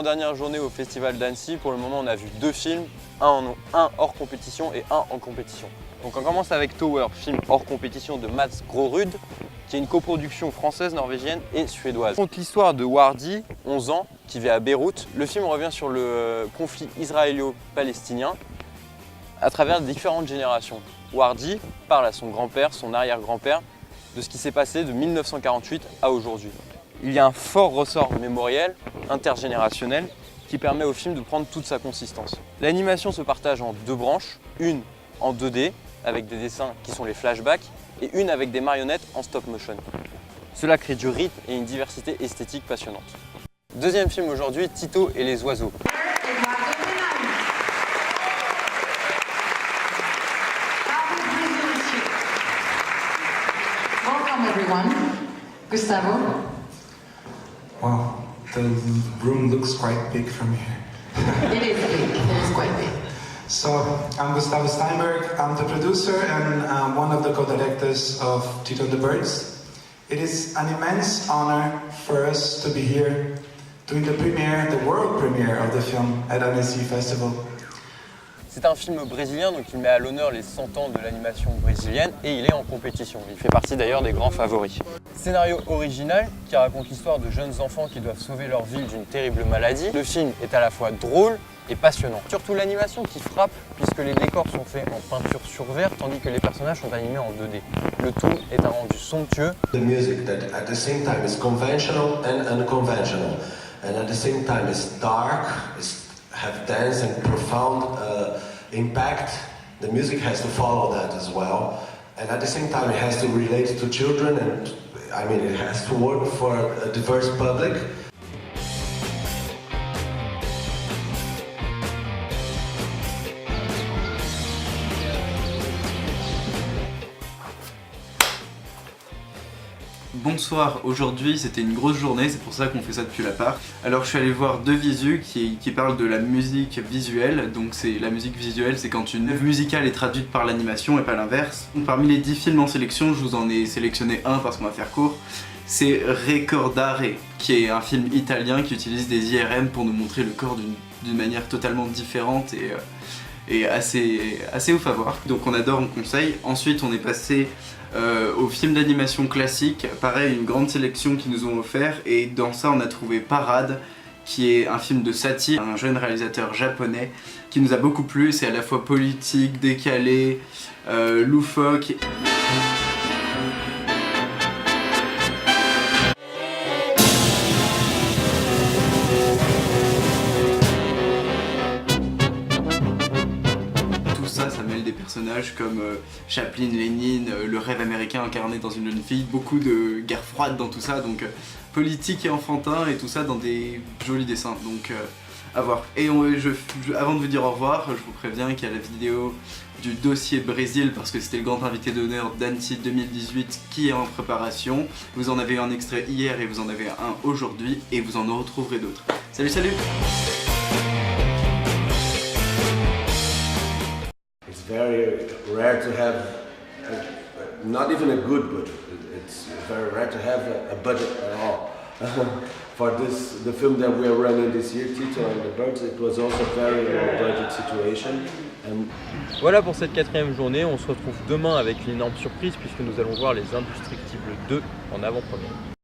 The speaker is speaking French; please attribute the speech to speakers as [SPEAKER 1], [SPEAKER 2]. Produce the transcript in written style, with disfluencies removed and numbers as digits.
[SPEAKER 1] avant-dernière journée au Festival d'Annecy. Pour le moment, on a vu 2 films, un hors compétition et un en compétition. Donc on commence avec Tower, film hors compétition de Mats Grorud, qui est une coproduction française, norvégienne et suédoise. On raconte l'histoire de Wardy, 11 ans, qui vit à Beyrouth. Le film revient sur le conflit israélo-palestinien à travers différentes générations. Wardy parle à son grand-père, son arrière-grand-père, de ce qui s'est passé de 1948 à aujourd'hui. Il y a un fort ressort mémoriel, intergénérationnel, qui permet au film de prendre toute sa consistance. L'animation se partage en 2 branches, une en 2D, avec des dessins qui sont les flashbacks, et une avec des marionnettes en stop motion. Cela crée du rythme et une diversité esthétique passionnante. Deuxième film aujourd'hui, Tito et les oiseaux.
[SPEAKER 2] Welcome everyone. Gustavo.
[SPEAKER 3] Wow, the room looks quite big from here.
[SPEAKER 2] It is big. It is quite big.
[SPEAKER 3] So, I'm Gustavo Steinberg. I'm the producer and one of the co-directors of Tito and the Birds. It is an immense honor for us to be here doing the premiere, the world premiere of the film at Annecy Festival.
[SPEAKER 1] C'est un film brésilien, donc il met à l'honneur les 100 ans de l'animation brésilienne et il est en compétition. Il fait partie d'ailleurs des grands favoris. Scénario original qui raconte l'histoire de jeunes enfants qui doivent sauver leur ville d'une terrible maladie. Le film est à la fois drôle et passionnant. Surtout l'animation qui frappe puisque les décors sont faits en peinture sur verre tandis que les personnages sont animés en 2D. Le tout est un rendu somptueux.
[SPEAKER 4] The music that at the same time is conventional and unconventional, and at the same time is dark, have dance and profound impact. The music has to follow that as well, and at the same time it has to relate to children, and I mean it has to work for a diverse public.
[SPEAKER 5] Bonsoir, aujourd'hui c'était une grosse journée, c'est pour ça qu'on fait ça depuis l'appart. Alors je suis allé voir 2 visus qui parlent de la musique visuelle. Donc la musique visuelle, c'est quand une œuvre musicale est traduite par l'animation et pas l'inverse. Parmi les 10 films en sélection, je vous en ai sélectionné un parce qu'on va faire court. C'est Recordare, qui est un film italien qui utilise des IRM pour nous montrer le corps d'une manière totalement différente et assez ouf à voir. Donc on adore, on conseille. Ensuite on est passé au film d'animation classique, pareil, une grande sélection qu'ils nous ont offert, et dans ça on a trouvé Parade, qui est un film de satire, un jeune réalisateur japonais qui nous a beaucoup plu. C'est à la fois politique, décalé, loufoque. Ça mêle des personnages comme Chaplin, Lénine, le rêve américain incarné dans une jeune fille, beaucoup de guerre froide dans tout ça, donc politique et enfantin et tout ça dans des jolis dessins, donc à voir. Et avant de vous dire au revoir, je vous préviens qu'il y a la vidéo du dossier Brésil parce que c'était le grand invité d'honneur d'Annecy 2018 qui est en préparation. Vous en avez eu un extrait hier et vous en avez un aujourd'hui et vous en retrouverez d'autres. Salut, salut!
[SPEAKER 4] It's very rare to have, not even a good budget. It's very rare to have a budget at all. For the film that we are running this year, Tito and the Birds, it was also a very low budget situation.
[SPEAKER 1] Voilà pour cette 4e journée, on se retrouve demain avec une énorme surprise puisque nous allons voir Les Indestructibles 2 en avant-première.